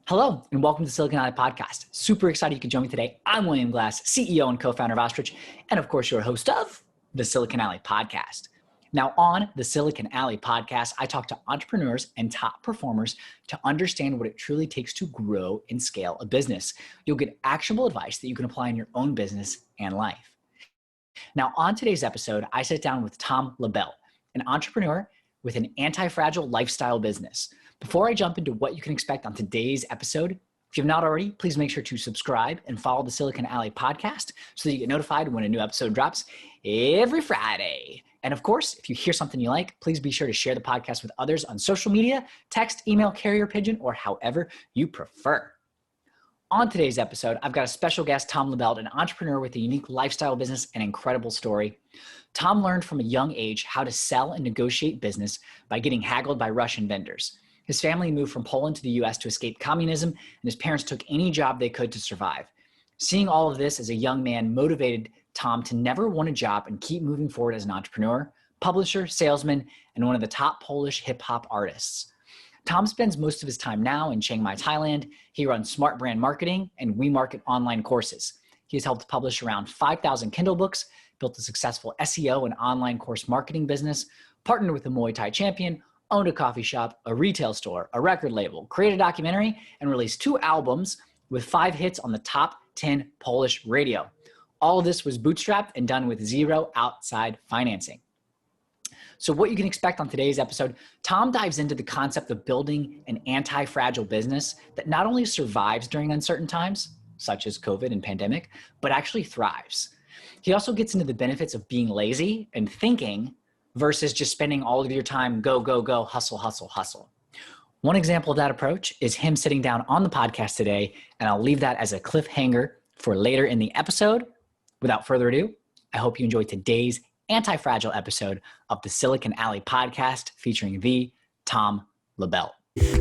Hello, and welcome to Silicon Alley Podcast. Super excited you could join me today. I'm William Glass, CEO and co-founder of Ostrich, and of course, your host of the Silicon Alley Podcast. Now, on the Silicon Alley Podcast, I talk to entrepreneurs and top performers to understand what it truly takes to grow and scale a business. You'll get actionable advice that you can apply in your own business and life. Now, on today's episode, I sit down with Tom Libelt, an entrepreneur with an anti-fragile lifestyle business. Before I jump into what you can expect on today's episode, if you've not already, please make sure to subscribe and follow the Silicon Alley Podcast so that you get notified when a new episode drops every Friday. And of course, if you hear something you like, please be sure to share the podcast with others on social media, text, email, carrier pigeon, or however you prefer. On today's episode, I've got a special guest, Tom Libelt, an entrepreneur with a unique lifestyle business and incredible story. Tom learned from a young age how to sell and negotiate business by getting haggled by Russian vendors. His family moved from Poland to the US to escape communism, and his parents took any job they could to survive. Seeing all of this as a young man motivated Tom to never want a job and keep moving forward as an entrepreneur, publisher, salesman, and one of the top Polish hip-hop artists. Tom spends most of his time now in Chiang Mai, Thailand. He runs Smart Brand Marketing and We Market online courses. He has helped publish around 5,000 Kindle books, built a successful SEO and online course marketing business, partnered with a Muay Thai champion, owned a coffee shop, a retail store, a record label, created a documentary, and released 2 albums with 5 hits on the top 10 Polish radio. All of this was bootstrapped and done with zero outside financing. So what you can expect on today's episode, Tom dives into the concept of building an anti-fragile business that not only survives during uncertain times, such as COVID and pandemic, but actually thrives. He also gets into the benefits of being lazy and thinking versus just spending all of your time go, go, go, hustle, hustle, hustle. One example of that approach is him sitting down on the podcast today, and I'll leave that as a cliffhanger for later in the episode. Without further ado, I hope you enjoy today's anti-fragile episode of the Silicon Alley Podcast featuring the Tom Libelt.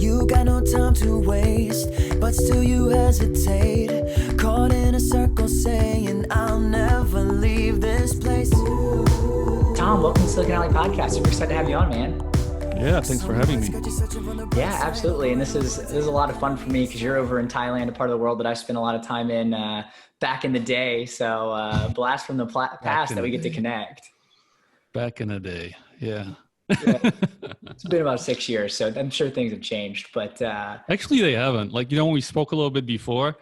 You got no time to waste, but still you hesitate. Caught in a circle saying, I'll never leave this place. Tom, welcome to Silicon Alley Podcast. Super excited to have you on, man. Yeah, thanks for having me. Yeah, absolutely. And this is a lot of fun for me because you're over in Thailand, a part of the world that I spent a lot of time in back in the day. So blast from the past that we get to connect. Back in the day, yeah. Yeah. It's been about 6 years, so I'm sure things have changed. But actually, they haven't. Like, when we spoke a little bit before,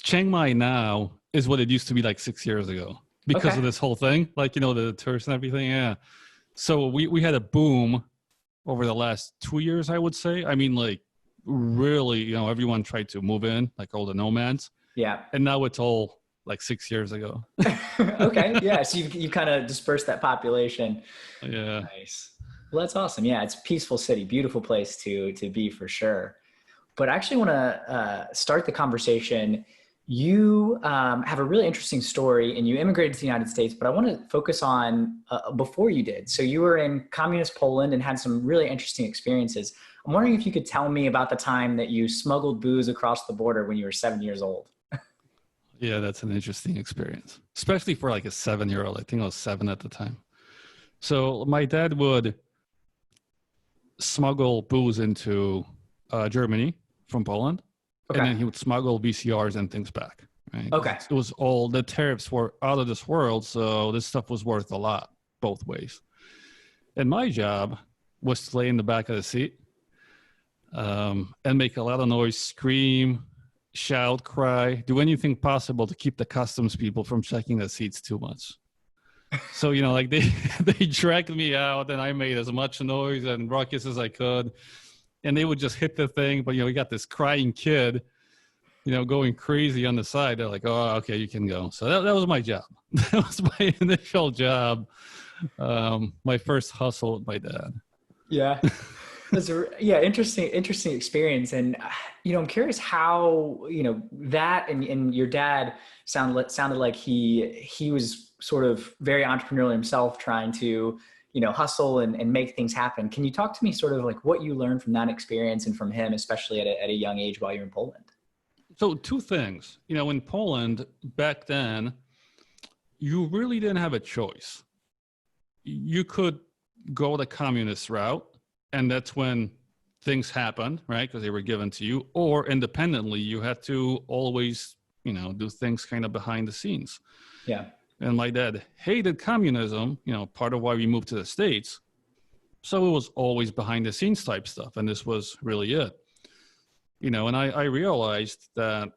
Chiang Mai now is what it used to be like 6 years ago because of this whole thing. Like, the tourists and everything. Yeah. So we had a boom over the last 2 years, I would say. I mean, like, really, everyone tried to move in, like all the nomads. Yeah. And now it's all like 6 years ago. Okay. Yeah. So you kind of dispersed that population. Yeah. Nice. Well, that's awesome. Yeah. It's a peaceful city, beautiful place to be for sure. But I actually want to start the conversation. You have a really interesting story and you immigrated to the United States, but I want to focus on before you did. So you were in communist Poland and had some really interesting experiences. I'm wondering if you could tell me about the time that you smuggled booze across the border when you were 7 years old. Yeah, that's an interesting experience, especially for like a 7-year-old. I think I was 7 at the time. So my dad would smuggle booze into Germany from Poland, and then he would smuggle VCRs and things back. Right? Okay. It was all, the tariffs were out of this world, so this stuff was worth a lot, both ways. And my job was to lay in the back of the seat and make a lot of noise, scream, shout, cry, do anything possible to keep the customs people from checking the seats too much. So, like they dragged me out and I made as much noise and ruckus as I could. And they would just hit the thing. But, we got this crying kid, going crazy on the side. They're like, oh, okay, you can go. So that was my job. That was my initial job. My first hustle with my dad. Yeah. Interesting experience. And, I'm curious how, that and your dad sounded like he was sort of very entrepreneurial himself, trying to, hustle and make things happen. Can you talk to me sort of like what you learned from that experience and from him, especially at a young age while you're in Poland? So 2 things, in Poland back then, you really didn't have a choice. You could go the communist route, and that's when things happened, right? Because they were given to you, or independently, you had to always, do things kind of behind the scenes. Yeah. And my dad hated communism, part of why we moved to the States. So it was always behind the scenes type stuff. And this was really it. And I realized that,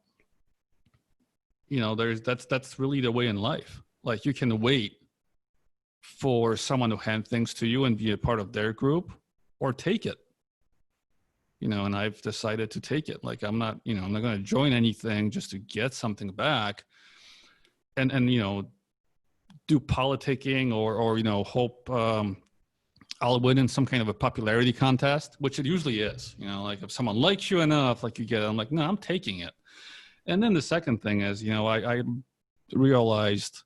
that's really the way in life. Like, you can wait for someone to hand things to you and be a part of their group, or take it. And I've decided to take it. Like, I'm not going to join anything just to get something back and do politicking or hope I'll win in some kind of a popularity contest, which it usually is. Like, if someone likes you enough, like, you get it. I'm like, no, I'm taking it. And then the second thing is, I realized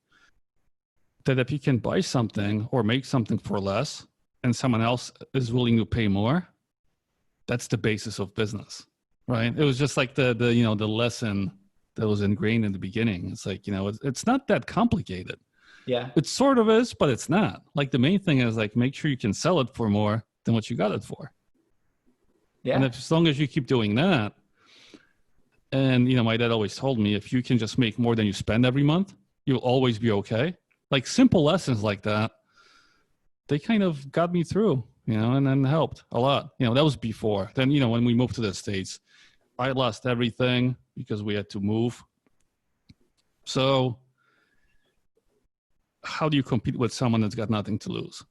that if you can buy something or make something for less and someone else is willing to pay more, that's the basis of business, right? It was just like the lesson that was ingrained in the beginning. It's like, it's not that complicated. Yeah. It sort of is, but it's not. Like, the main thing is, like, make sure you can sell it for more than what you got it for. Yeah. And as long as you keep doing that, and, my dad always told me, if you can just make more than you spend every month, you'll always be okay. Like, simple lessons like that, they kind of got me through, and then helped a lot. That was before. Then, when we moved to the States, I lost everything because we had to move. So how do you compete with someone that's got nothing to lose?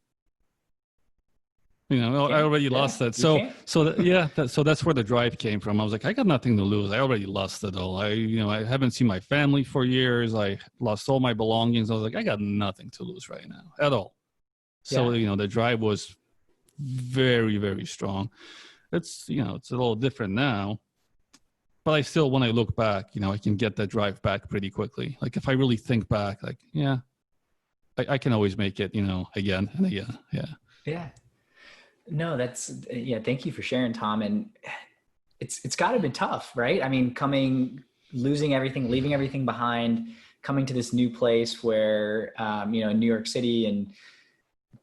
I already lost it. So that's where the drive came from. I was like, I got nothing to lose. I already lost it all. I haven't seen my family for years. I lost all my belongings. I was like, I got nothing to lose right now at all. So, the drive was very, very strong. It's, it's a little different now, but I still, when I look back, I can get that drive back pretty quickly. Like, if I really think back, like, I can always make it, again and again. Yeah. Yeah. No, thank you for sharing, Tom. And it's gotta be tough, right? I mean, losing everything, leaving everything behind, coming to this new place where, in New York City, and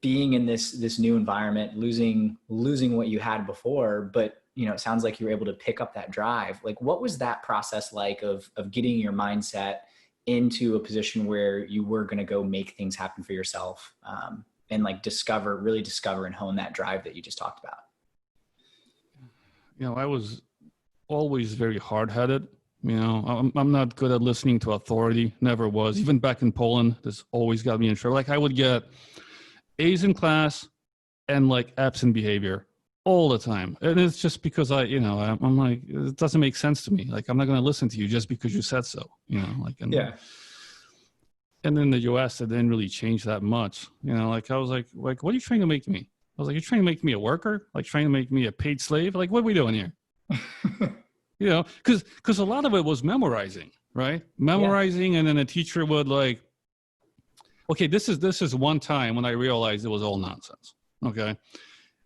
being in this new environment, losing what you had before, but, it sounds like you were able to pick up that drive. Like, what was that process like of getting your mindset into a position where you were going to go make things happen for yourself, and like really discover and hone that drive that you just talked about? I was always very hard-headed. I'm not good at listening to authority. Never was. Even back in Poland, this always got me in trouble. Like, I would get A's in class and like absent behavior all the time. And it's just because I'm like, it doesn't make sense to me. Like, I'm not going to listen to you just because you said so, And in the US, it didn't really change that much. Like, I was like, what are you trying to make me? I was like, you're trying to make me a worker? Like, trying to make me a paid slave? Like, what are we doing here? Because a lot of it was memorizing, right? Memorizing, and then a teacher would like, okay, this is one time when I realized it was all nonsense. Okay.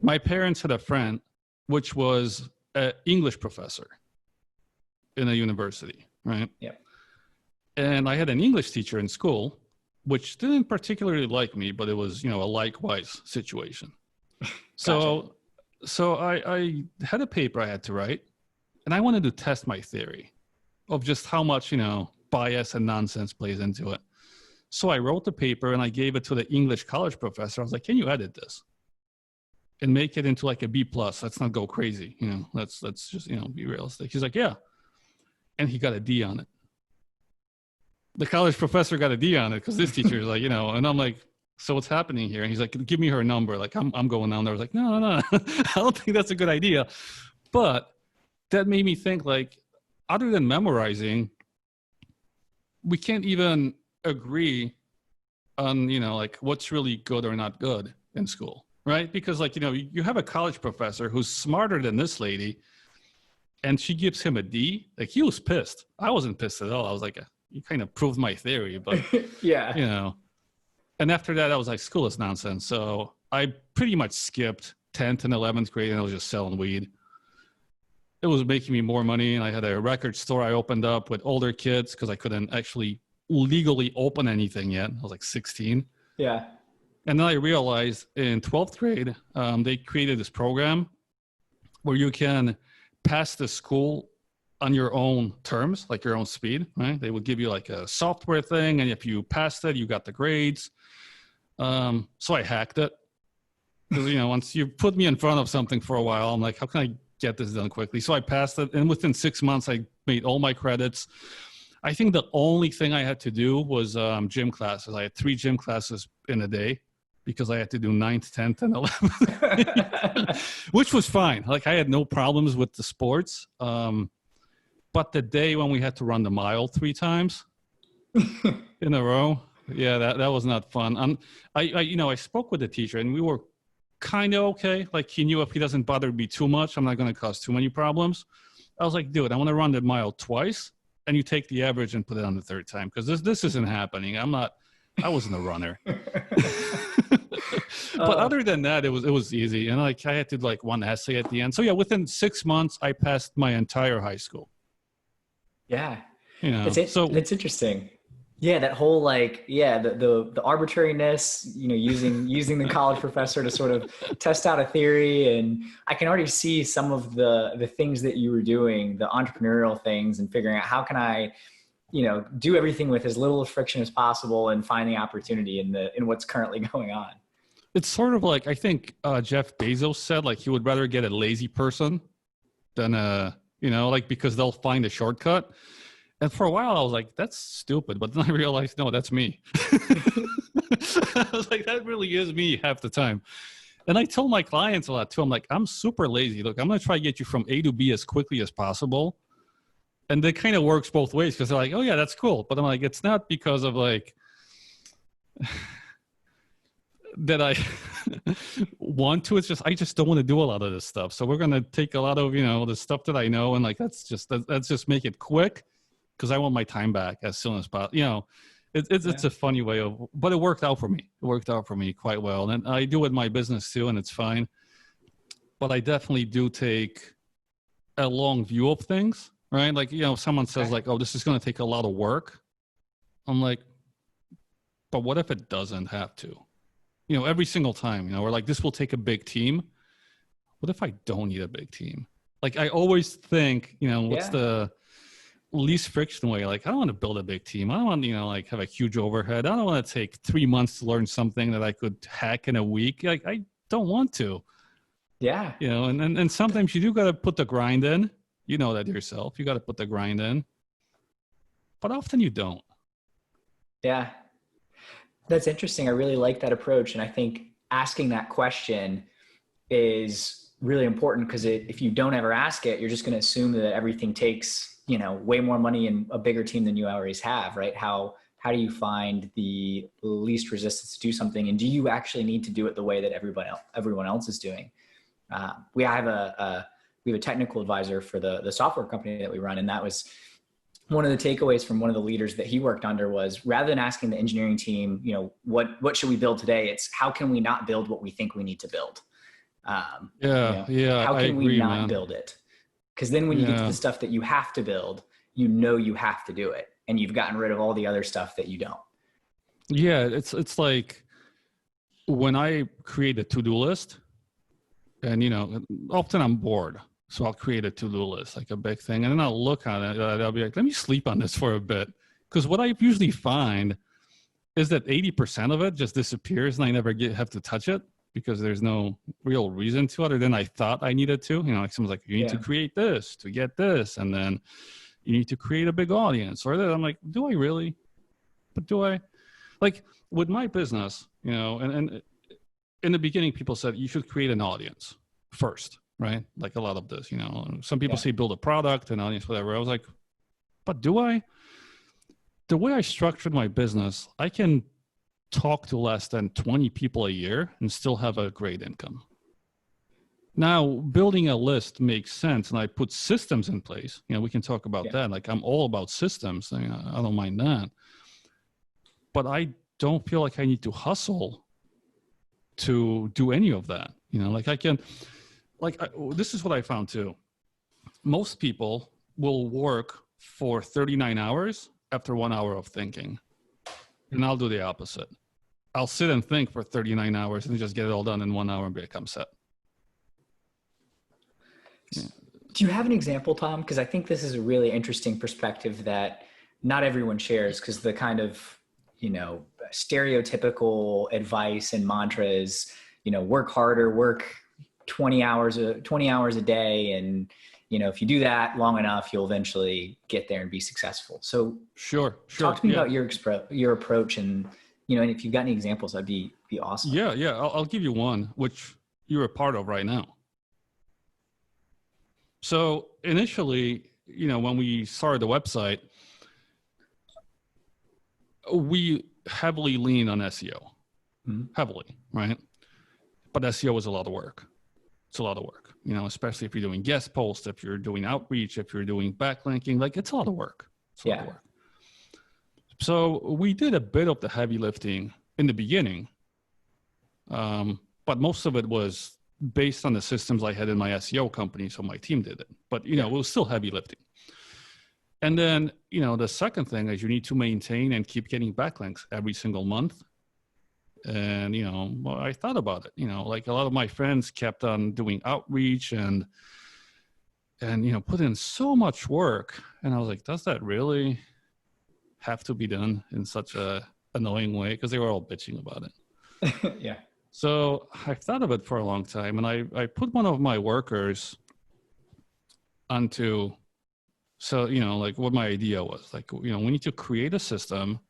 My parents had a friend, which was an English professor in a university, right? Yeah. And I had an English teacher in school, which didn't particularly like me, but it was, a likewise situation. Gotcha. So I had a paper I had to write, and I wanted to test my theory of just how much, bias and nonsense plays into it. So I wrote the paper and I gave it to the English college professor. I was like, can you edit this and make it into like a B+? Let's not go crazy. Let's just, be realistic. He's like, yeah. And he got a D on it. The college professor got a D on it because this teacher is like, and I'm like, so what's happening here? And he's like, give me her number. Like, I'm going down there. I was like, no. I don't think that's a good idea. But that made me think, like, other than memorizing, we can't even agree on, like, what's really good or not good in school, right? Because, like, you have a college professor who's smarter than this lady, and she gives him a D. Like, he was pissed. I wasn't pissed at all. I was like, you kind of proved my theory, but yeah. And after that, I was like, school is nonsense. So I pretty much skipped 10th and 11th grade, and I was just selling weed. It was making me more money, and I had a record store I opened up with older kids because I couldn't actually legally open anything yet. I was like 16. Yeah. And then I realized in 12th grade, they created this program where you can pass the school on your own terms, like your own speed, right? They would give you like a software thing, and if you passed it, you got the grades. So I hacked it. Because, once you put me in front of something for a while, I'm like, how can I get this done quickly? So I passed it, and within 6 months, I made all my credits. I think the only thing I had to do was gym classes. I had 3 gym classes in a day because I had to do 9th, 10th, and 11th, which was fine. Like, I had no problems with the sports. But the day when we had to run the mile 3 times in a row, yeah, that was not fun. I spoke with the teacher, and we were kind of okay. Like, he knew if he doesn't bother me too much, I'm not going to cause too many problems. I was like, dude, I want to run the mile twice, and you take the average and put it on the 3rd time, because this isn't happening. I wasn't a runner. But other than that, it was easy. And like, I had to like one essay at the end. So yeah, within 6 months, I passed my entire high school. Yeah. So that's interesting. Yeah. That whole, like, the arbitrariness, using the college professor to sort of test out a theory. And I can already see some of the things that you were doing, the entrepreneurial things, and figuring out how can I, do everything with as little friction as possible and find the opportunity in what's currently going on. It's sort of like, I think Jeff Bezos said, like, he would rather get a lazy person than because they'll find a shortcut. And for a while I was like, that's stupid. But then I realized, no, that's me. I was like, that really is me half the time. And I tell my clients a lot too. I'm like, I'm super lazy. Look, I'm going to try to get you from A to B as quickly as possible. And that kind of works both ways, because they're like, oh yeah, that's cool. But I'm like, it's not because of like that I want to. It's just, I just don't want to do a lot of this stuff. So we're going to take a lot of, the stuff that I know, and like, let's just make it quick, because I want my time back as soon as possible. It's a funny way of, but it worked out for me. It worked out for me quite well. And I do it in my business too, and it's fine. But I definitely do take a long view of things, right? Like, someone says like, oh, this is going to take a lot of work. I'm like, but what if it doesn't have to? Every single time, we're like, this will take a big team. What if I don't need a big team? Like, I always think, what's the least friction way? Like, I don't want to build a big team. I don't want, like, have a huge overhead. I don't want to take 3 months to learn something that I could hack in a week. Like, I don't want to. Yeah. And sometimes you do got to put the grind in. You know that yourself. You got to put the grind in. But often you don't. Yeah. That's interesting. I really like that approach. And I think asking that question is really important, because if you don't ever ask it, you're just going to assume that everything takes, way more money and a bigger team than you always have, right? How do you find the least resistance to do something? And do you actually need to do it the way that everyone else is doing? We have a technical advisor for the software company that we run. And that was one of the takeaways from one of the leaders that he worked under was, rather than asking the engineering team, what should we build today? It's how can we not build what we think we need to build? How can we not build it? Because then when you get to the stuff that you have to build, you have to do it, and you've gotten rid of all the other stuff that you don't. Yeah, it's like when I create a to-do list, and often I'm bored. So I'll create a to-do list, like a big thing, and then I'll look on it. I'll be like, let me sleep on this for a bit. Because what I usually find is that 80% of it just disappears, and I never have to touch it, because there's no real reason to, other than I thought I needed to. Like someone's like, you need to create this to get this, and then you need to create a big audience. Or that. I'm like, do I really? But do I? Like with my business, and in the beginning, people said you should create an audience first. Right? Like a lot of this, some people say build a product, an audience, whatever. I was like, but do I? The way I structured my business, I can talk to less than 20 people a year and still have a great income. Now, building a list makes sense, and I put systems in place. We can talk about that. Like, I'm all about systems. I don't mind that. But I don't feel like I need to hustle to do any of that. Like I can... this is what I found too. Most people will work for 39 hours after 1 hour of thinking. And I'll do the opposite. I'll sit and think for 39 hours and just get it all done in 1 hour and become set. Yeah. Do you have an example, Tom? Because I think this is a really interesting perspective that not everyone shares, because the kind of, stereotypical advice and mantra is, work harder, work 20 hours a day. And, if you do that long enough, you'll eventually get there and be successful. So Sure. talk to me about your approach, and, and if you've got any examples, that'd be awesome. Yeah. I'll give you one, which you're a part of right now. So initially, when we started the website, we heavily lean on SEO, heavily, right? But SEO is a lot of work. It's a lot of work, especially if you're doing guest posts, if you're doing outreach, if you're doing backlinking, like it's a lot of work. It's a lot of work. So we did a bit of the heavy lifting in the beginning, but most of it was based on the systems I had in my SEO company, so my team did it. But, it was still heavy lifting. And then, the second thing is you need to maintain and keep getting backlinks every single month. And, I thought about it, like a lot of my friends kept on doing outreach and put in so much work. And I was like, does that really have to be done in such a annoying way? Because they were all bitching about it. Yeah. So I thought of it for a long time, and I put one of my workers onto, like what my idea was, like, we need to create a system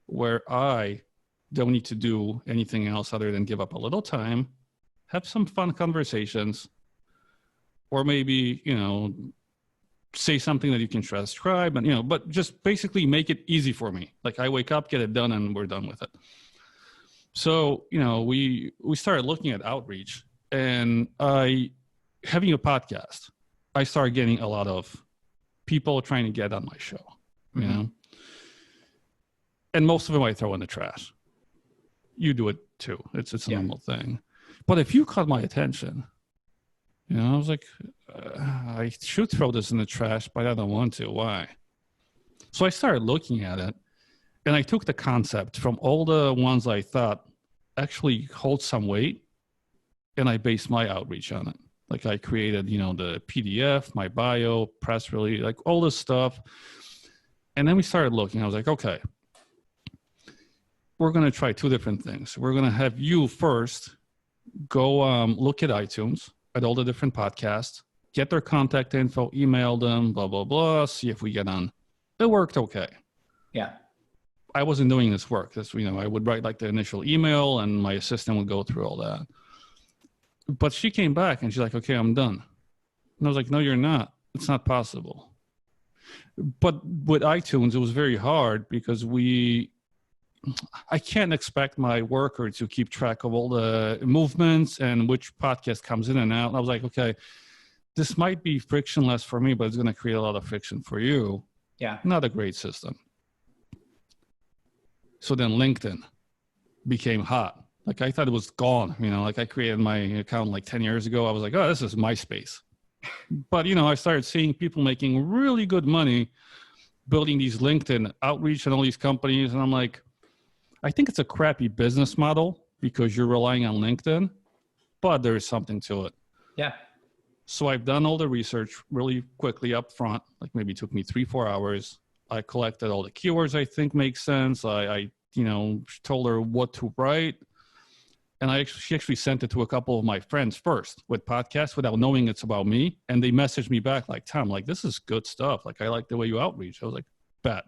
where I don't need to do anything else other than give up a little time, have some fun conversations, or maybe, say something that you can transcribe and, but just basically make it easy for me. Like I wake up, get it done, and we're done with it. So, we started looking at outreach, and having a podcast, I started getting a lot of people trying to get on my show, and most of them I throw in the trash. You do it too. It's a normal thing. But if you caught my attention, I was like, I should throw this in the trash, but I don't want to. Why? So I started looking at it, and I took the concept from all the ones I thought actually hold some weight, and I based my outreach on it. Like I created, the PDF, my bio, press release, like all this stuff. And then we started looking. I was like, okay, we're going to try two different things. We're going to have you first go look at iTunes, at all the different podcasts, get their contact info, email them, blah, blah, blah, see if we get on. It worked okay. Yeah. I wasn't doing this work. This, I would write like the initial email, and my assistant would go through all that. But she came back and she's like, okay, I'm done. And I was like, no, you're not. It's not possible. But with iTunes, it was very hard because I can't expect my worker to keep track of all the movements and which podcast comes in and out. And I was like, okay, this might be frictionless for me, but it's going to create a lot of friction for you. Yeah. Not a great system. So then LinkedIn became hot. Like I thought it was gone, like I created my account like 10 years ago. I was like, oh, this is MySpace. But, I started seeing people making really good money building these LinkedIn outreach and all these companies. And I'm like, I think it's a crappy business model because you're relying on LinkedIn, but there is something to it. Yeah. So I've done all the research really quickly up front, like maybe it took me 3-4 hours. I collected all the keywords I think make sense. I told her what to write. And she actually sent it to a couple of my friends first with podcasts without knowing it's about me. And they messaged me back like, Tom, like, this is good stuff. Like, I like the way you outreach. I was like, bet.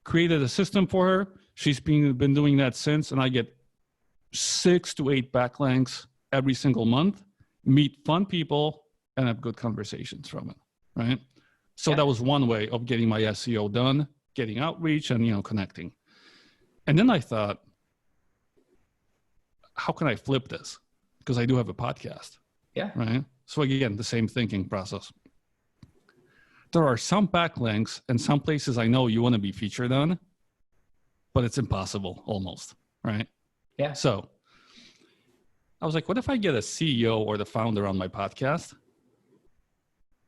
Created a system for her. She's been doing that since. And I get 6 to 8 backlinks every single month, meet fun people, and have good conversations from it, right? So that was one way of getting my SEO done, getting outreach and, connecting. And then I thought, how can I flip this? Because I do have a podcast. Yeah. Right. So again, the same thinking process. There are some backlinks and some places I know you want to be featured on, but it's impossible almost. Right. Yeah. So I was like, what if I get a CEO or the founder on my podcast?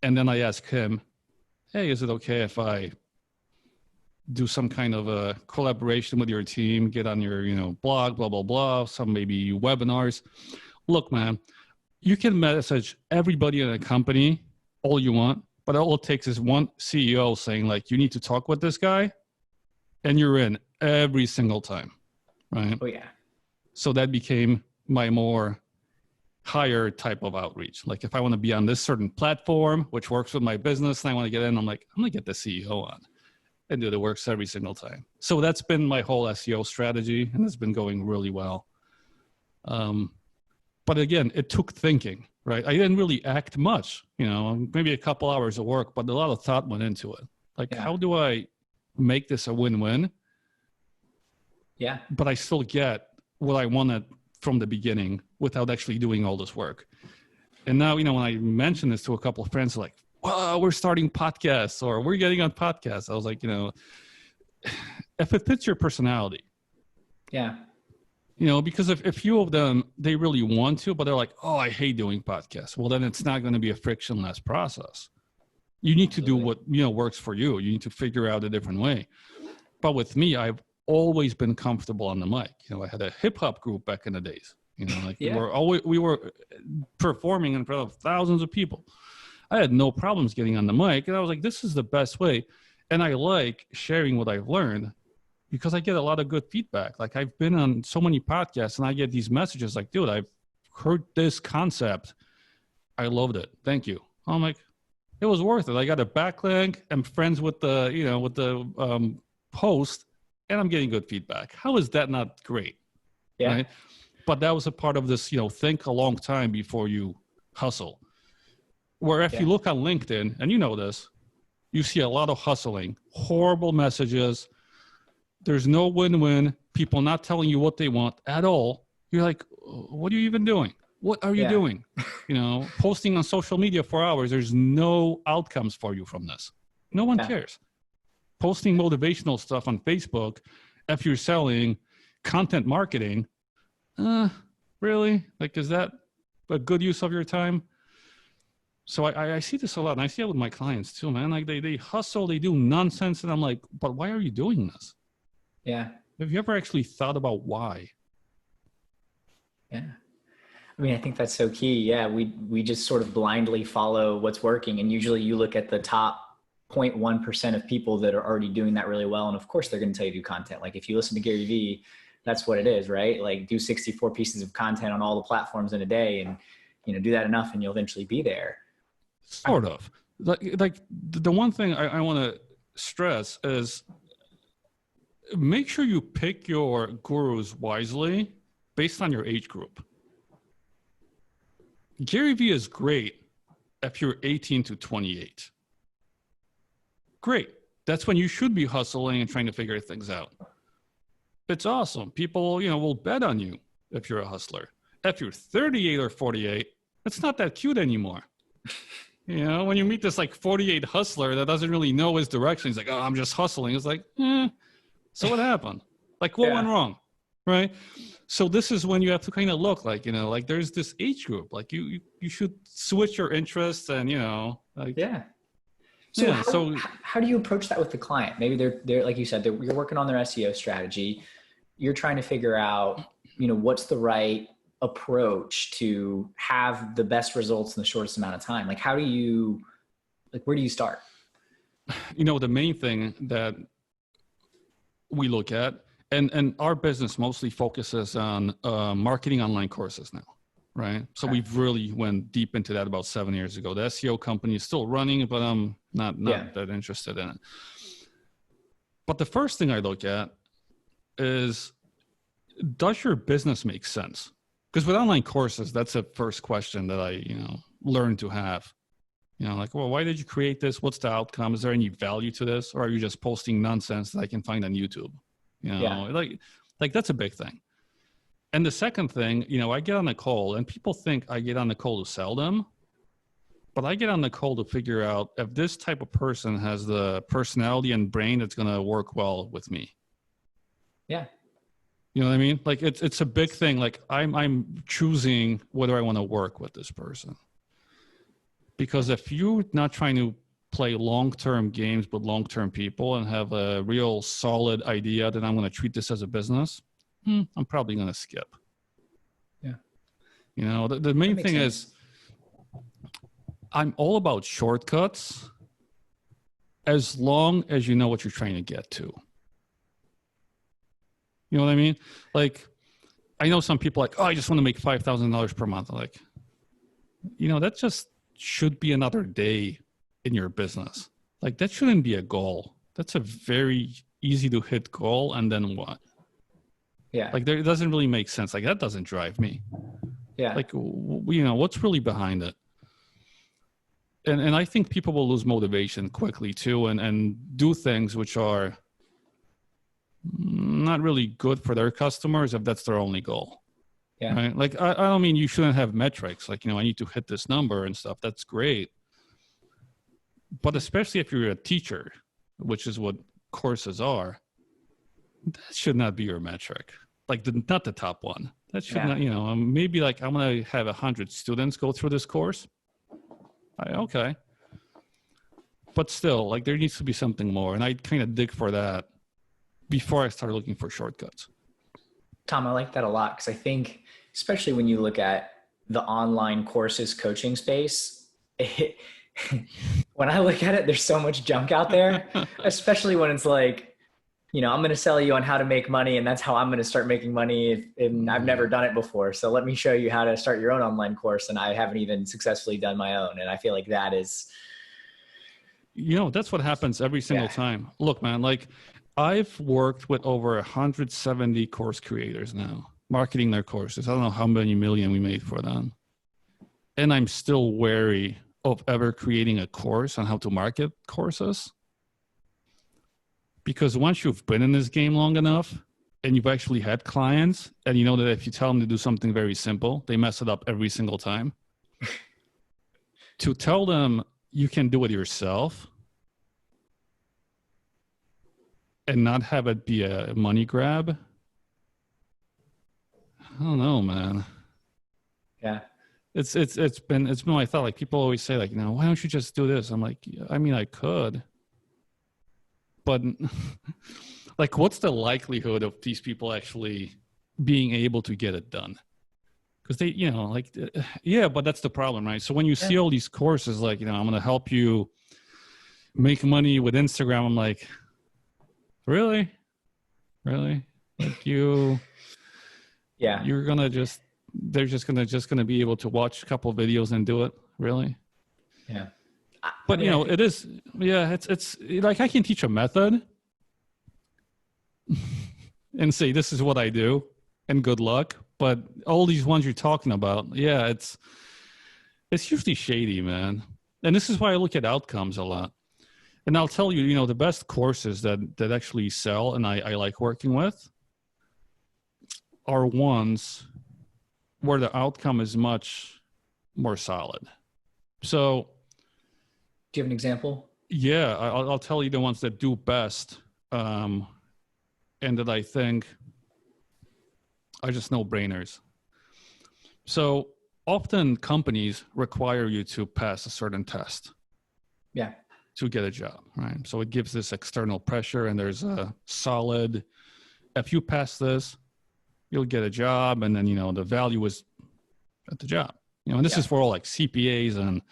And then I ask him, hey, is it okay if I do some kind of a collaboration with your team, get on your, blog, blah, blah, blah, some maybe webinars. Look, man, you can message everybody in a company all you want, but all it takes is one CEO saying like, you need to talk with this guy, and you're in every single time, right? Oh yeah. So that became my more higher type of outreach. Like if I want to be on this certain platform, which works with my business, and I want to get in, I'm like, I'm going to get the CEO on. And it works every single time. So that's been my whole SEO strategy, and it's been going really well. But again, it took thinking, right? I didn't really act much, maybe a couple hours of work, but a lot of thought went into it. Like, how do I make this a win-win? Yeah. But I still get what I wanted from the beginning without actually doing all this work. And now, when I mention this to a couple of friends, like, wow, we're starting podcasts or we're getting on podcasts. I was like, if it fits your personality. Yeah. Because if a few of them, they really want to, but they're like, oh, I hate doing podcasts. Well, then it's not going to be a frictionless process. You need to do what, works for you. You need to figure out a different way. But with me, I've always been comfortable on the mic. I had a hip hop group back in the days, we were performing in front of thousands of people. I had no problems getting on the mic. And I was like, this is the best way. And I like sharing what I've learned because I get a lot of good feedback. Like I've been on so many podcasts and I get these messages like, dude, I've heard this concept. I loved it. Thank you. I'm like, it was worth it. I got a backlink. I'm friends with the host and I'm getting good feedback. How is that not great? Yeah. Right? But that was a part of this, think a long time before you hustle. Where if you look on LinkedIn, and this, you see a lot of hustling, horrible messages. There's no win-win, people not telling you what they want at all. You're like, what are you even doing? What are you doing? Posting on social media for hours, there's no outcomes for you from this. No one cares. Posting motivational stuff on Facebook, if you're selling content marketing, really? Like, is that a good use of your time? So I see this a lot, and I see it with my clients too, man. Like they hustle, they do nonsense, and I'm like, but why are you doing this? Yeah. Have you ever actually thought about why? Yeah. I mean, I think that's so key. Yeah. We just sort of blindly follow what's working. And usually you look at the top 0.1% of people that are already doing that really well. And of course they're going to tell you to do content. Like if you listen to Gary Vee, that's what it is, right? Like do 64 pieces of content on all the platforms in a day and, do that enough and you'll eventually be there. Sort of. Like the one thing I want to stress is make sure you pick your gurus wisely based on your age group. Gary Vee is great if you're 18 to 28. Great. That's when you should be hustling and trying to figure things out. It's awesome. People, will bet on you if you're a hustler. If you're 38 or 48, it's not that cute anymore. When you meet this like 48 hustler that doesn't really know his direction, he's like, oh, I'm just hustling. It's like, so what happened? Like what went wrong? Right? So this is when you have to kind of look like, like there's this age group, like you should switch your interests and, like. Yeah. So, how do you approach that with the client? Maybe they're like you said, you're working on their SEO strategy. You're trying to figure out, what's the right approach to have the best results in the shortest amount of time. Like, where do you start? The main thing that we look at, and our business mostly focuses on marketing online courses now. Right. So we've really went deep into that about 7 years ago. The SEO company is still running, but I'm not that interested in it. But the first thing I look at is, does your business make sense? Because with online courses, that's the first question that I, learned to have. Like, well, why did you create this? What's the outcome? Is there any value to this? Or are you just posting nonsense that I can find on YouTube? Like that's a big thing. And the second thing, I get on a call and people think I get on the call to sell them, but I get on the call to figure out if this type of person has the personality and brain that's going to work well with me. Yeah. You know what I mean? Like it's a big thing. Like I'm choosing whether I want to work with this person. Because if you're not trying to play long-term games with long-term people and have a real solid idea that I'm going to treat this as a business, I'm probably going to skip. Yeah. The main thing sense. is I'm all about shortcuts as long as you know what you're trying to get to. You know what I mean? Like, I know some people like, oh, I just want to make $5,000 per month. Like, that just should be another day in your business. Like, that shouldn't be a goal. That's a very easy to hit goal. And then what? Yeah. Like, it doesn't really make sense. Like, that doesn't drive me. Yeah. Like, what's really behind it? And I think people will lose motivation quickly too, and do things which are not really good for their customers if that's their only goal. Yeah. Right? Like, I don't mean you shouldn't have metrics. Like, I need to hit this number and stuff. That's great. But especially if you're a teacher, which is what courses are, that should not be your metric. Like, not the top one. That should not, maybe like I'm going to have 100 students go through this course. Okay. But still, like, there needs to be something more. And I kind of dig for that before I start looking for shortcuts. Tom, I like that a lot, because I think, especially when you look at the online courses coaching space, when I look at it, there's so much junk out there, especially when it's like, I'm going to sell you on how to make money, and that's how I'm going to start making money. And I've never done it before. So let me show you how to start your own online course. And I haven't even successfully done my own. And I feel like that is, that's what happens every single time. Look, man, like, I've worked with over 170 course creators now, marketing their courses. I don't know how many million we made for them. And I'm still wary of ever creating a course on how to market courses. Because once you've been in this game long enough and you've actually had clients, and you know that if you tell them to do something very simple, they mess it up every single time. To tell them you can do it yourself and not have it be a money grab, I don't know, man. Yeah. It's been my thought. Like, people always say, like, why don't you just do this? I'm like, I mean, I could. But like, what's the likelihood of these people actually being able to get it done? Because they, but that's the problem, right? So when you see all these courses, like, I'm going to help you make money with Instagram, I'm like, really? Like, you're going to they're just going to be able to watch a couple of videos and do it? Really? Yeah. But, it is, it's like, I can teach a method and say, this is what I do, and good luck. But all these ones you're talking about, it's usually shady, man. And this is why I look at outcomes a lot. And I'll tell you, the best courses that actually sell and I like working with are ones where the outcome is much more solid. So, do you have an example? Yeah, I'll tell you the ones that do best, and that I think are just no-brainers. So often companies require you to pass a certain test. Yeah. To get a job, right? So it gives this external pressure, and there's a solid, if you pass this, you'll get a job, and then, the value is at the job. And this is for all like CPAs, and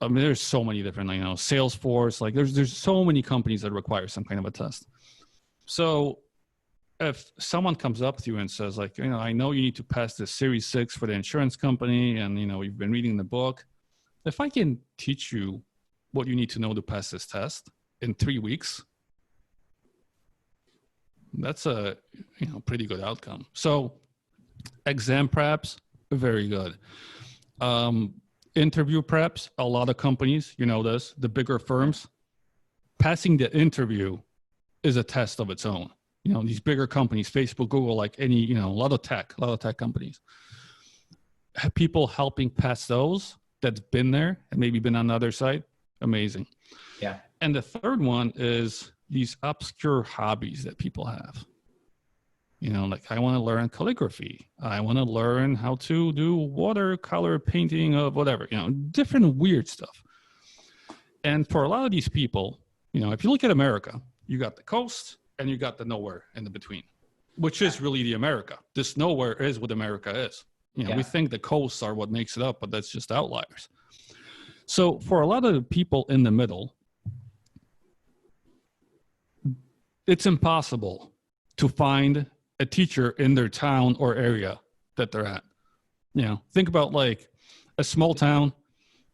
I mean, there's so many different, Salesforce, like there's so many companies that require some kind of a test. So if someone comes up to you and says, like, I know you need to pass this Series 6 for the insurance company, and, you've been reading the book. If I can teach you what you need to know to pass this test in 3 weeks, that's a, pretty good outcome. So exam preps, very good. Interview preps, a lot of companies, the bigger firms, passing the interview is a test of its own. These bigger companies, Facebook, Google, like any, a lot of tech companies, people helping pass those that's been there and maybe been on the other side, amazing. Yeah. And the third one is these obscure hobbies that people have. Like, I want to learn calligraphy. I want to learn how to do watercolor painting of whatever, different weird stuff. And for a lot of these people, if you look at America, you got the coast and you got the nowhere in the between, which is really the America. This nowhere is what America is. We think the coasts are what makes it up, but that's just outliers. So for a lot of the people in the middle, it's impossible to find a teacher in their town or area that they're at. Think about like a small town,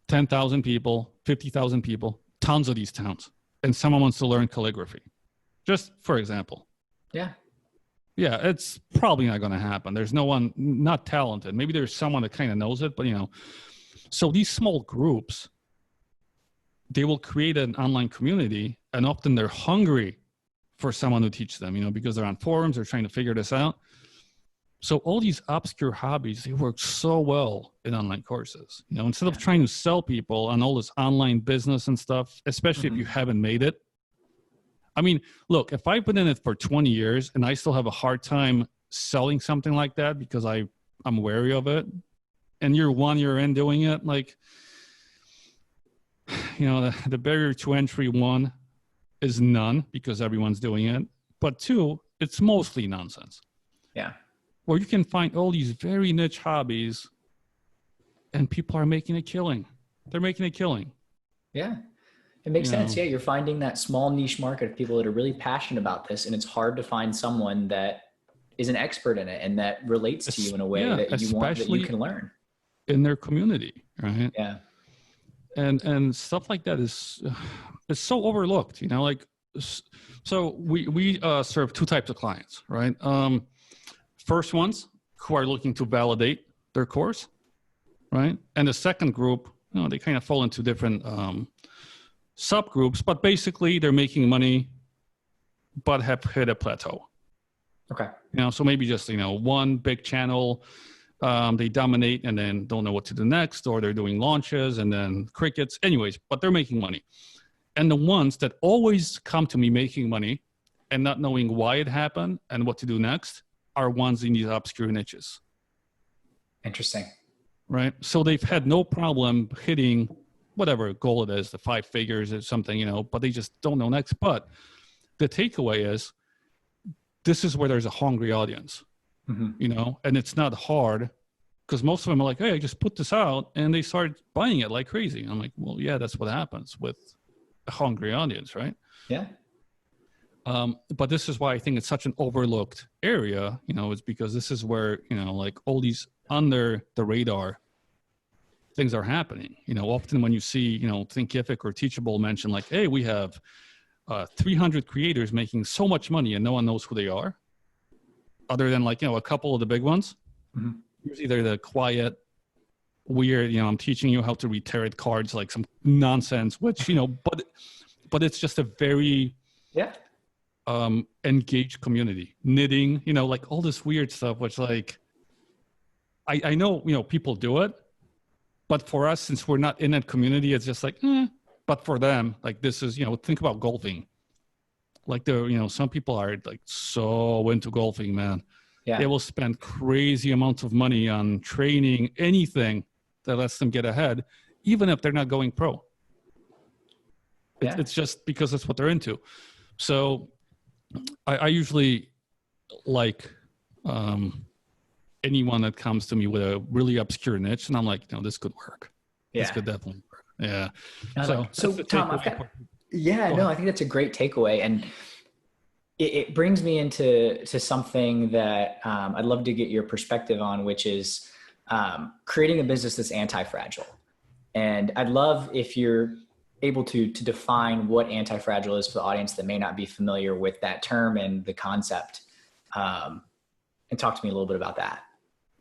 10,000 people, 50,000 people, tons of these towns, and someone wants to learn calligraphy. Just for example. Yeah. Yeah, it's probably not going to happen. There's no one not talented. Maybe there's someone that kind of knows it, but so these small groups, they will create an online community, and often they're hungry for someone to teach them, because they're on forums, they're trying to figure this out. So all these obscure hobbies, they work so well in online courses. Instead of trying to sell people on all this online business and stuff, especially if you haven't made it. I mean, look, if I've been in it for 20 years and I still have a hard time selling something like that because I'm wary of it, and you're 1 year in doing it, like, the barrier to entry, 1, is none because everyone's doing it. But 2, it's mostly nonsense. Yeah. Where you can find all these very niche hobbies and people are making a killing. They're making a killing. Yeah. It makes sense. Yeah. You're finding that small niche market of people that are really passionate about this. And it's hard to find someone that is an expert in it and that relates to you in a way that you want, that you can learn. In their community, right? Yeah. And stuff like that is so overlooked, so we serve 2 types of clients, right? First ones who are looking to validate their course, right? And the second group, they kind of fall into different subgroups, but basically they're making money, but have hit a plateau. Okay. So maybe just, one big channel, they dominate and then don't know what to do next, or they're doing launches and then crickets. Anyways, but they're making money. And the ones that always come to me making money and not knowing why it happened and what to do next are ones in these obscure niches. Interesting. Right? So they've had no problem hitting whatever goal it is, the 5 figures or something, but they just don't know next. But the takeaway is this is where there's a hungry audience. And it's not hard because most of them are like, hey, I just put this out and they start buying it like crazy. I'm like, well, yeah, that's what happens with a hungry audience, right? Yeah. But this is why I think it's such an overlooked area, is because this is where, like all these under the radar things are happening. Often when you see, Thinkific or Teachable mention like, hey, we have 300 creators making so much money and no one knows who they are. Other than like, a couple of the big ones. Usually they're the quiet, weird, I'm teaching you how to read tarot cards, like some nonsense, which, but it's just a very engaged community. Knitting, like all this weird stuff, which like, I know, people do it, but for us, since we're not in that community, it's just like, but for them, like this is, think about golfing. Like some people are like so into golfing, man. Yeah. They will spend crazy amounts of money on training, anything that lets them get ahead, even if they're not going pro. It's just because that's what they're into. So I usually like anyone that comes to me with a really obscure niche, and I'm like, this could work. Yeah. This could definitely work. Yeah. So Tom, I think that's a great takeaway. And it brings me into something that I'd love to get your perspective on, which is creating a business that's anti-fragile. And I'd love if you're able to define what anti-fragile is for the audience that may not be familiar with that term and the concept, and talk to me a little bit about that.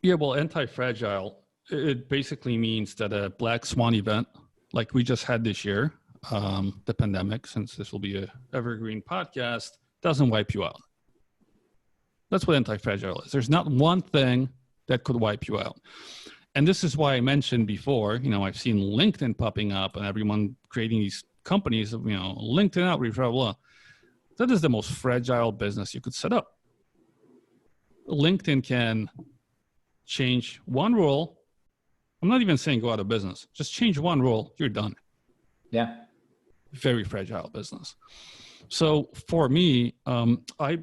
Yeah, well, anti-fragile, it basically means that a black swan event like we just had this year, the pandemic, since this will be a evergreen podcast, doesn't wipe you out. That's what anti-fragile is. There's not one thing that could wipe you out. And this is why I mentioned before, I've seen LinkedIn popping up and everyone creating these companies, LinkedIn outreach, blah, blah, blah. That is the most fragile business you could set up. LinkedIn can change one rule. I'm not even saying go out of business. Just change one rule, you're done. Yeah. Very fragile business. So for me, I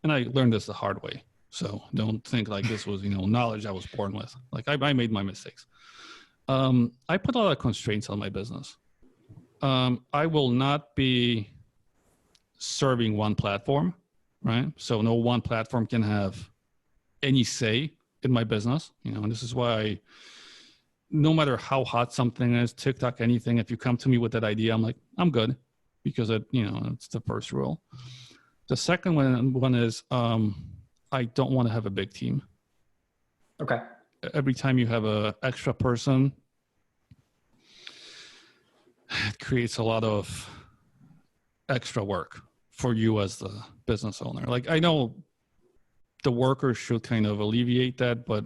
learned this the hard way. So don't think like this was, knowledge I was born with. Like I made my mistakes. I put a lot of constraints on my business. I will not be serving one platform, right? So no one platform can have any say in my business, and this is why no matter how hot something is, TikTok, anything, if you come to me with that idea, I'm like, I'm good, because it's the first rule. The second one is I don't want to have a big team. Okay. Every time you have an extra person, it creates a lot of extra work for you as the business owner. Like, I know the workers should kind of alleviate that, but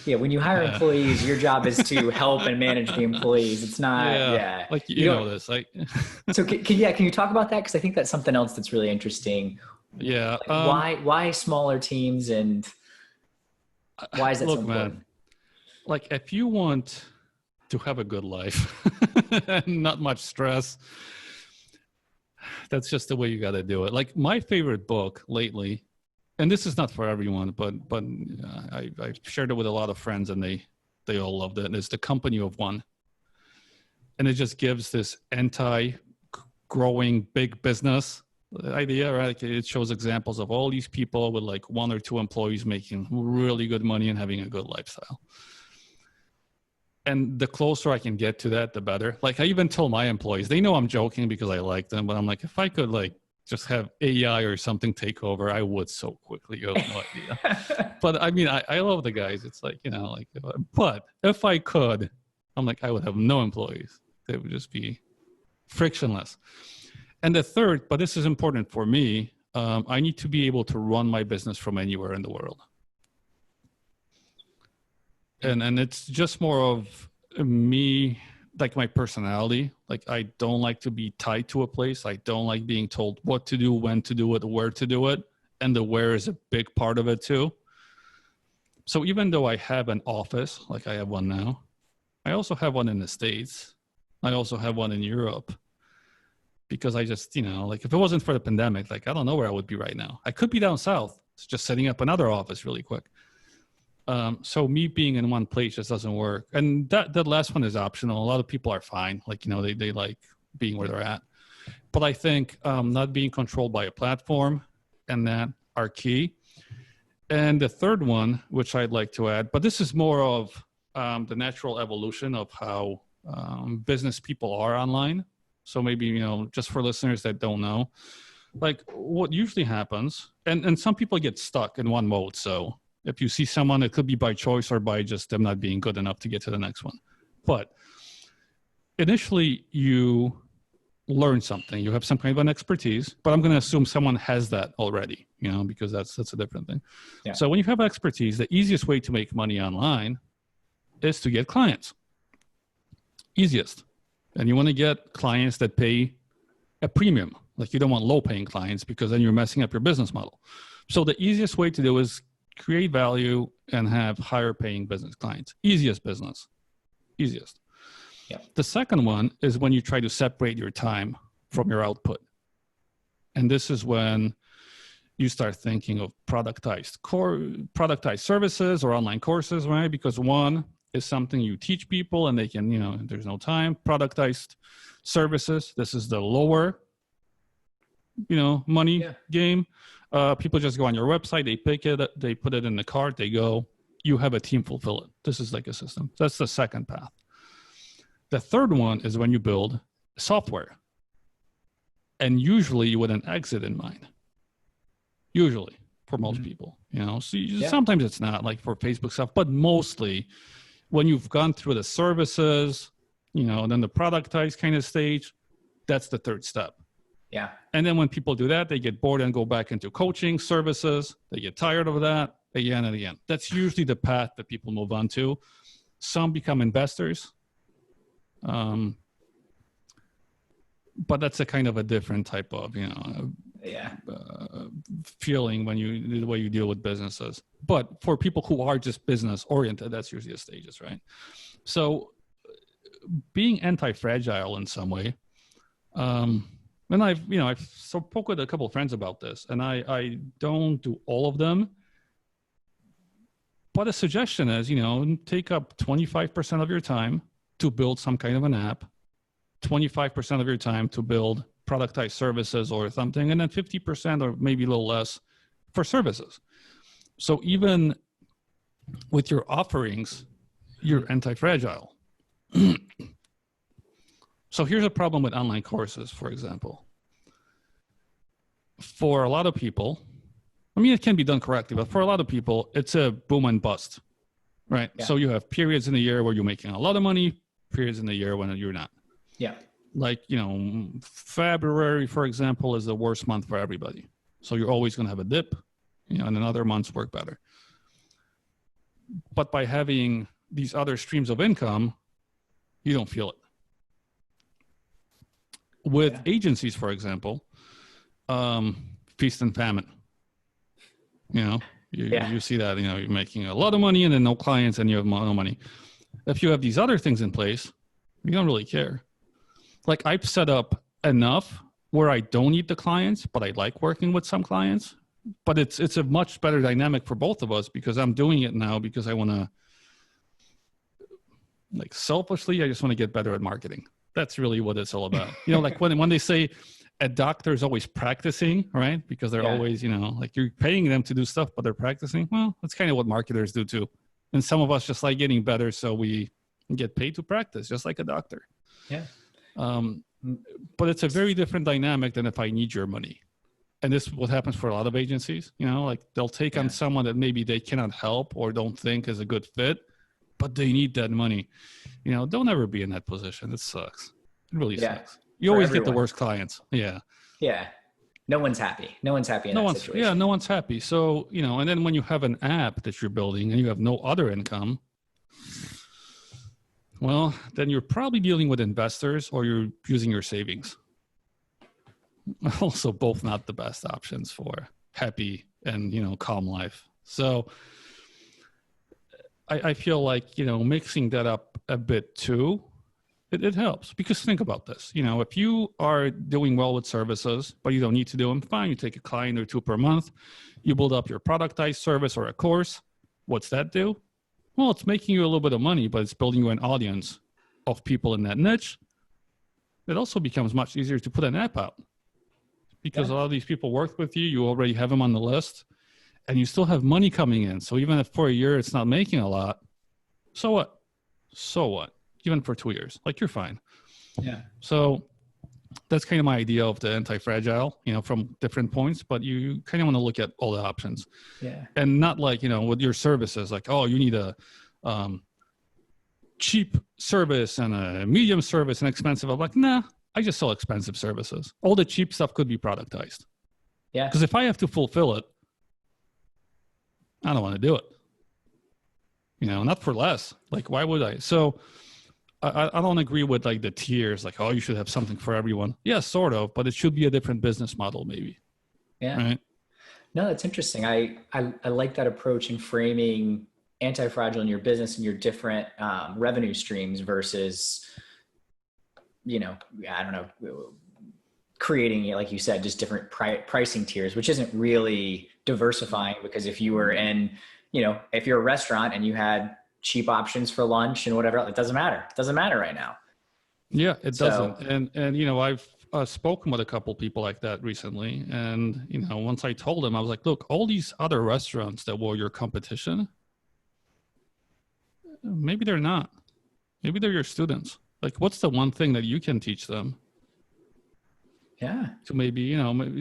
yeah, when you hire employees, your job is to help and manage the employees. It's not, like you know this. Like, so can you talk about that? Because I think that's something else that's really interesting. Yeah. Like why smaller teams, and why is that so important? Man, like if you want to have a good life and not much stress, that's just the way you got to do it. Like my favorite book lately, and this is not for everyone, but I've shared it with a lot of friends, and they all loved it. And it's The Company of One. And it just gives this anti-growing big business idea, right? Like it shows examples of all these people with like 1 or 2 employees making really good money and having a good lifestyle. And the closer I can get to that, the better. Like I even tell my employees, they know I'm joking because I like them, but I'm like, if I could like just have AI or something take over, I would so quickly. You have no idea. But I mean, I love the guys. It's like, but if I could, I'm like, I would have no employees. They would just be frictionless. And the third, but this is important for me, I need to be able to run my business from anywhere in the world. And it's just more of me, like my personality. Like I don't like to be tied to a place. I don't like being told what to do, when to do it, where to do it. And the where is a big part of it too. So even though I have an office, like I have one now, I also have one in the States. I also have one in Europe. Because I just, like if it wasn't for the pandemic, like I don't know where I would be right now. I could be down south, just setting up another office really quick. So me being in one place just doesn't work. And that last one is optional. A lot of people are fine. Like, they like being where they're at. But I think not being controlled by a platform and that are key. And the third one, which I'd like to add, but this is more of the natural evolution of how business people are online. So maybe, just for listeners that don't know, like what usually happens, and some people get stuck in one mode. So if you see someone, it could be by choice or by just them not being good enough to get to the next one. But initially you learn something, you have some kind of an expertise, but I'm going to assume someone has that already, because that's a different thing. Yeah. So when you have expertise, the easiest way to make money online is to get clients. Easiest. And you want to get clients that pay a premium. Like you don't want low paying clients because then you're messing up your business model. So the easiest way to do is create value and have higher paying business clients. Easiest business. Easiest. Yeah. The second one is when you try to separate your time from your output. And this is when you start thinking of productized services or online courses, right? Because one is something you teach people and they can, there's no time. Productized services, this is the lower, money game. People just go on your website, they pick it, they put it in the cart, they go, you have a team fulfill it. This is like a system. That's the second path. The third one is when you build software. And usually with an exit in mind. Usually for most people, so sometimes it's not like for Facebook stuff, but mostly when you've gone through the services, and then the productized kind of stage, that's the third step. Yeah. And then when people do that, they get bored and go back into coaching services. They get tired of that again and again. That's usually the path that people move on to. Some become investors. But that's a kind of a different type of, feeling when the way you deal with businesses. But for people who are just business oriented, that's usually the stages, right? So being anti-fragile in some way, And I've spoke with a couple of friends about this, and I don't do all of them. But a suggestion is, take up 25% of your time to build some kind of an app, 25% of your time to build productized services or something, and then 50% or maybe a little less for services. So even with your offerings, you're anti-fragile. So here's a problem with online courses, for example. For a lot of people, it can be done correctly, but for a lot of people, it's a boom and bust, right? Yeah. So you have periods in the year where you're making a lot of money, periods in the year when you're not. Yeah. Like, February, for example, is the worst month for everybody. So you're always going to have a dip, and then other months work better. But by having these other streams of income, you don't feel it. With agencies, for example, feast and famine. You see that, you're making a lot of money and then no clients and you have no money. If you have these other things in place, you don't really care. Like I've set up enough where I don't need the clients, but I like working with some clients. But it's a much better dynamic for both of us because I'm doing it now because I want to, like selfishly, I just want to get better at marketing. That's really what it's all about. Like when they say a doctor is always practicing, right? Because they're always, like you're paying them to do stuff, but they're practicing. Well, that's kind of what marketers do too. And some of us just like getting better. So we get paid to practice just like a doctor. Yeah. But it's a very different dynamic than if I need your money. And this is what happens for a lot of agencies, like they'll take on someone that maybe they cannot help or don't think is a good fit, but they need that money. Don't ever be in that position. It sucks. It really sucks. You always get the worst clients. Yeah. Yeah. No one's happy. No one's happy in that situation. Yeah, no one's happy. So, and then when you have an app that you're building and you have no other income, well, then you're probably dealing with investors or you're using your savings. Also, both not the best options for happy and, calm life. So I feel like, mixing that up a bit too, it helps because think about this. If you are doing well with services, but you don't need to do them, fine. You take a client or two per month, you build up your productized service or a course. What's that do? Well, it's making you a little bit of money, but it's building you an audience of people in that niche. It also becomes much easier to put an app out because a lot of these people work with you. You already have them on the list and you still have money coming in. So even if for a year it's not making a lot, so what? So what? Even for 2 years, like you're fine. Yeah. So that's kind of my idea of the anti-fragile, from different points, but you kind of want to look at all the options. Yeah. And not like, with your services, like, oh, you need a cheap service and a medium service and expensive. I'm like, nah, I just sell expensive services. All the cheap stuff could be productized. Yeah. Because if I have to fulfill it, I don't want to do it. Not for less. Like, why would I? So I don't agree with like the tiers, like, oh, you should have something for everyone. Yeah, sort of, but it should be a different business model maybe. Yeah. Right. No, that's interesting. I like that approach in framing anti-fragile in your business and your different revenue streams versus, I don't know, creating, like you said, just different pricing tiers, which isn't really diversifying because if you were in, if you're a restaurant and you had cheap options for lunch and whatever, it doesn't matter. It doesn't matter right now. Yeah, it doesn't. And I've spoken with a couple people like that recently. And, once I told them, I was like, look, all these other restaurants that were your competition, maybe they're not. Maybe they're your students. Like, what's the one thing that you can teach them? Yeah. So maybe,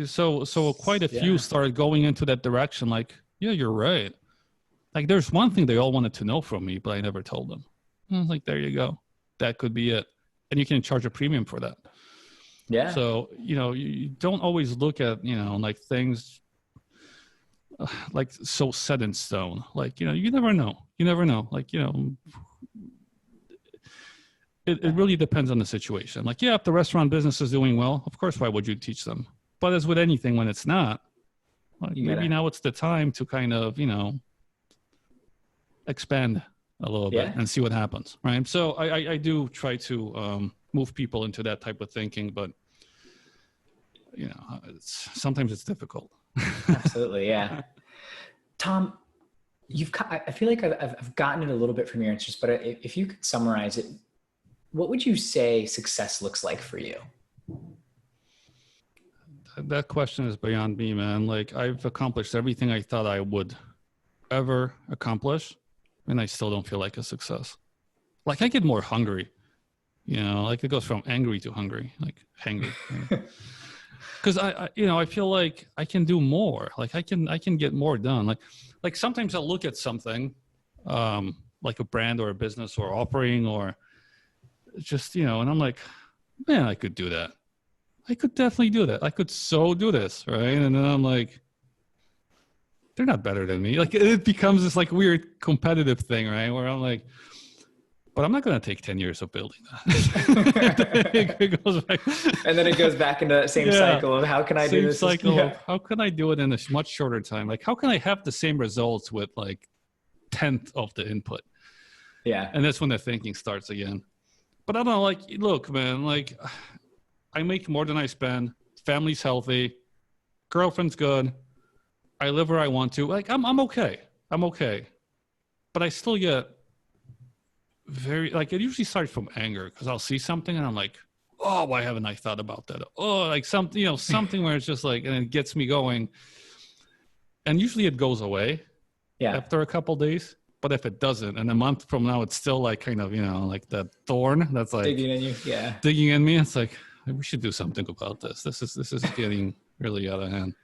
so quite a few started going into that direction. Like, yeah, you're right. Like, there's one thing they all wanted to know from me, but I never told them. I was like, there you go. That could be it. And you can charge a premium for that. Yeah. So, you don't always look at, like things like so set in stone. Like, you never know. You never know. Like, it really depends on the situation. Like, yeah, if the restaurant business is doing well, of course, why would you teach them? But as with anything, when it's not, like, maybe now it's the time to kind of, expand a little bit and see what happens, right? So I do try to move people into that type of thinking, but sometimes it's difficult. Absolutely. Yeah. Tom, I feel like I've gotten it a little bit from your answers, but if you could summarize it, what would you say success looks like for you? That question is beyond me, man. Like, I've accomplished everything I thought I would ever accomplish, and I still don't feel like a success. Like, I get more hungry, like it goes from angry to hungry, like hangry. Because I feel like I can do more. Like I can get more done. Like sometimes I'll look at something, like a brand or a business or offering or just, and I'm like, man, I could do that. I could definitely do that. I could so do this, right? And then I'm like, they're not better than me. Like it becomes this like weird competitive thing, right? Where I'm like, but I'm not going to take 10 years of building that. It goes back. And then it goes back into that same cycle of how can I do this? Cycle of how can I do it in a much shorter time? Like how can I have the same results with like 10th of the input? Yeah. And that's when the thinking starts again. But I don't know, like, look, man, like I make more than I spend. Family's healthy. Girlfriend's good. I live where I want to. Like I'm okay. I'm okay. But I still get it usually starts from anger because I'll see something and I'm like, oh, why haven't I thought about that? Oh, like something where it's just like, and it gets me going. And usually it goes away after a couple of days. But if it doesn't, and a month from now, it's still like kind of, like that thorn that's like digging in you. Yeah. Digging in me. It's like, we should do something about this. This is getting really out of hand.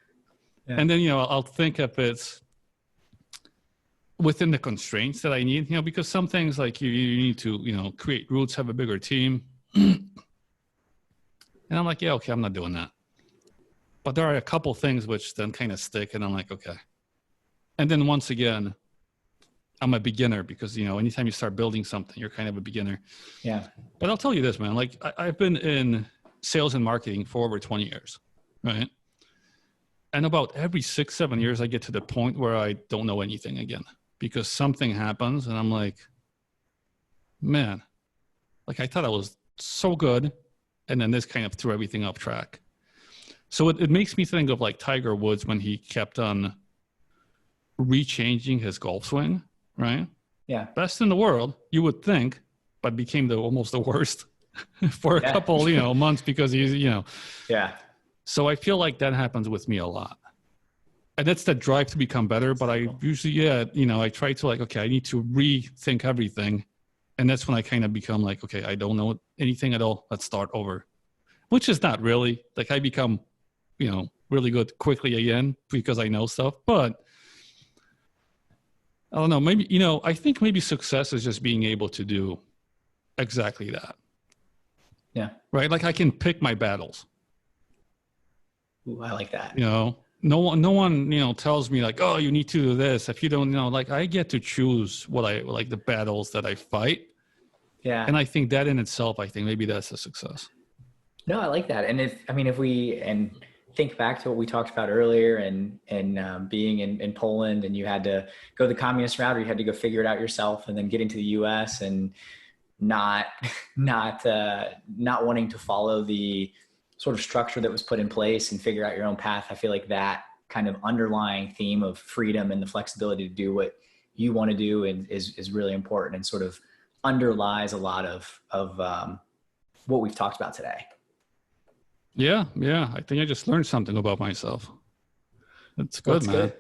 Yeah. And then, I'll think if it's within the constraints that I need, because some things like you need to, create roots, have a bigger team. And I'm like, yeah, okay, I'm not doing that. But there are a couple things which then kind of stick and I'm like, okay. And then once again, I'm a beginner because, anytime you start building something, you're kind of a beginner. Yeah. But I'll tell you this, man, like I've been in sales and marketing for over 20 years, right? And about every 6-7 years, I get to the point where I don't know anything again because something happens and I'm like, man, like I thought I was so good. And then this kind of threw everything off track. So it makes me think of like Tiger Woods when he kept on rechanging his golf swing, right? Yeah. Best in the world, you would think, but became almost the worst for a couple, months because he's, Yeah. So I feel like that happens with me a lot. And that's the drive to become better. But I usually, I try to like, okay, I need to rethink everything. And that's when I kind of become like, okay, I don't know anything at all. Let's start over, which is not really like I become, really good quickly again because I know stuff. But I don't know, maybe, I think maybe success is just being able to do exactly that. Yeah. Right. Like I can pick my battles. Ooh, I like that. No one, tells me like, oh, you need to do this. If you don't know, like I get to choose what I like the battles that I fight. Yeah. And I think that in itself, I think maybe that's a success. No, I like that. And if we think back to what we talked about earlier and being in Poland and you had to go the communist route or you had to go figure it out yourself and then get into the US and not wanting to follow the sort of structure that was put in place and figure out your own path. I feel like that kind of underlying theme of freedom and the flexibility to do what you want to do is really important and sort of underlies a lot of what we've talked about today. Yeah. I think I just learned something about myself. That's good, That's man. Good.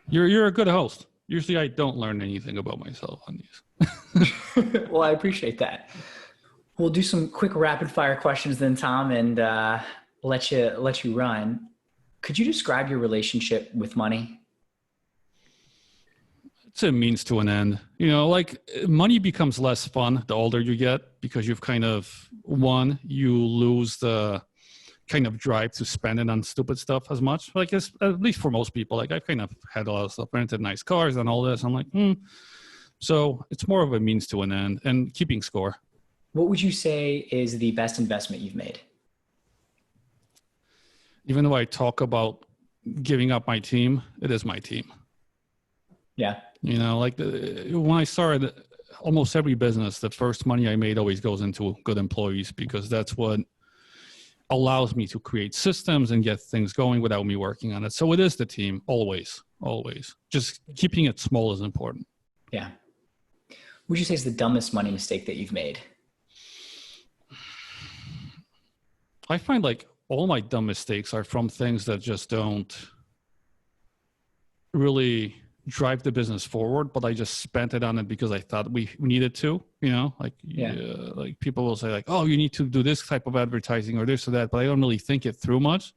You're a good host. Usually I don't learn anything about myself on these. Well, I appreciate that. We'll do some quick rapid fire questions then, Tom, and let you run. Could you describe your relationship with money? It's a means to an end. Like money becomes less fun the older you get because you've kind of, you lose the kind of drive to spend it on stupid stuff as much. Like at least for most people, like I've kind of had a lot of stuff, rented nice cars and all this. I'm like, So it's more of a means to an end and keeping score. What would you say is the best investment you've made? Even though I talk about giving up my team, it is my team. Yeah. Like when I started almost every business, the first money I made always goes into good employees because that's what allows me to create systems and get things going without me working on it. So it is the team, always. Just keeping it small is important. Yeah. What would you say is the dumbest money mistake that you've made? I find like all my dumb mistakes are from things that just don't really drive the business forward, but I just spent it on it because I thought we needed to, like people will say like, oh, you need to do this type of advertising or this or that, but I don't really think it through much.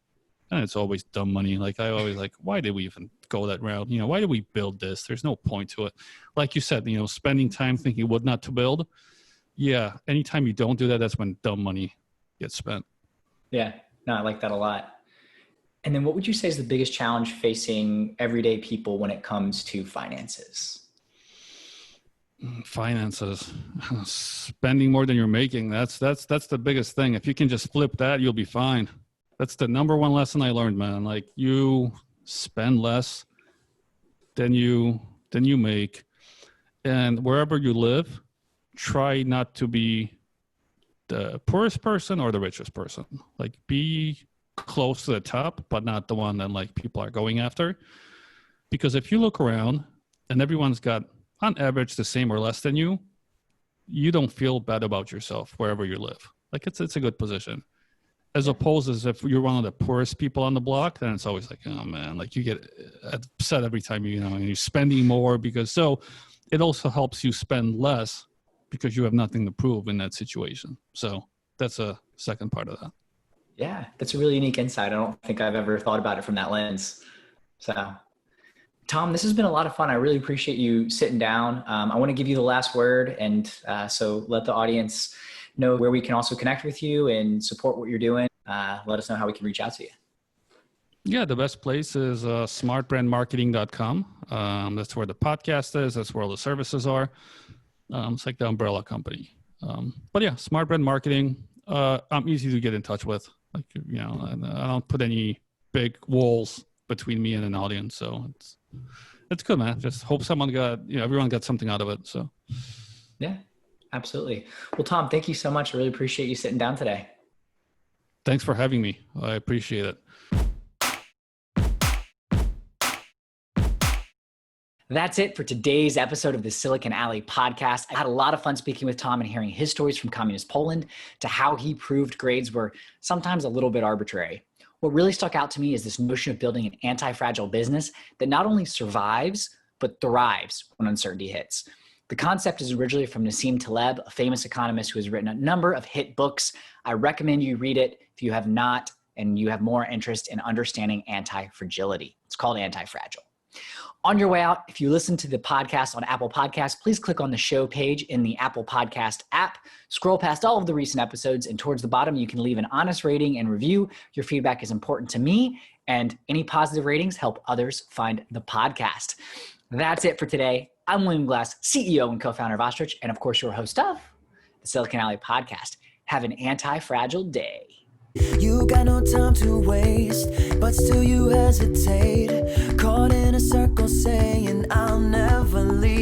And it's always dumb money. Like I always like, why did we even go that route? Why did we build this? There's no point to it. Like you said, spending time thinking what not to build. Yeah. Anytime you don't do that, that's when dumb money gets spent. Yeah. No, I like that a lot. And then what would you say is the biggest challenge facing everyday people when it comes to finances? Finances, spending more than you're making. That's the biggest thing. If you can just flip that, you'll be fine. That's the number one lesson I learned, man. Like you spend less than you make. And wherever you live, try not to be the poorest person or the richest person. Like be close to the top, but not the one that like people are going after. Because if you look around and everyone's got on average the same or less than you, you don't feel bad about yourself wherever you live. Like it's a good position. As opposed as if you're one of the poorest people on the block, then it's always like, oh man, like you get upset every time and you're spending more so it also helps you spend less because you have nothing to prove in that situation. So that's a second part of that. Yeah, that's a really unique insight. I don't think I've ever thought about it from that lens. So, Tom, this has been a lot of fun. I really appreciate you sitting down. I want to give you the last word, and so let the audience know where we can also connect with you and support what you're doing. Let us know how we can reach out to you. Yeah, the best place is smartbrandmarketing.com. That's where the podcast is. That's where all the services are. It's like the umbrella company. But yeah, Smart Brand Marketing. I'm easy to get in touch with. Like, and I don't put any big walls between me and an audience. So it's good, man. Just hope everyone got something out of it. So yeah, absolutely. Well, Tom, thank you so much. I really appreciate you sitting down today. Thanks for having me. I appreciate it. That's it for today's episode of the Silicon Alley podcast. I had a lot of fun speaking with Tom and hearing his stories from communist Poland to how he proved grades were sometimes a little bit arbitrary. What really stuck out to me is this notion of building an anti-fragile business that not only survives, but thrives when uncertainty hits. The concept is originally from Nassim Taleb, a famous economist who has written a number of hit books. I recommend you read it if you have not and you have more interest in understanding anti-fragility. It's called Antifragile. On your way out, if you listen to the podcast on Apple Podcasts, please click on the show page in the Apple Podcast app. Scroll past all of the recent episodes, and towards the bottom, you can leave an honest rating and review. Your feedback is important to me, and any positive ratings help others find the podcast. That's it for today. I'm William Glass, CEO and co-founder of Ostrich, and of course, your host of the Silicon Alley podcast. Have an anti-fragile day. You got no time to waste, but still you hesitate. Caught in a circle saying I'll never leave.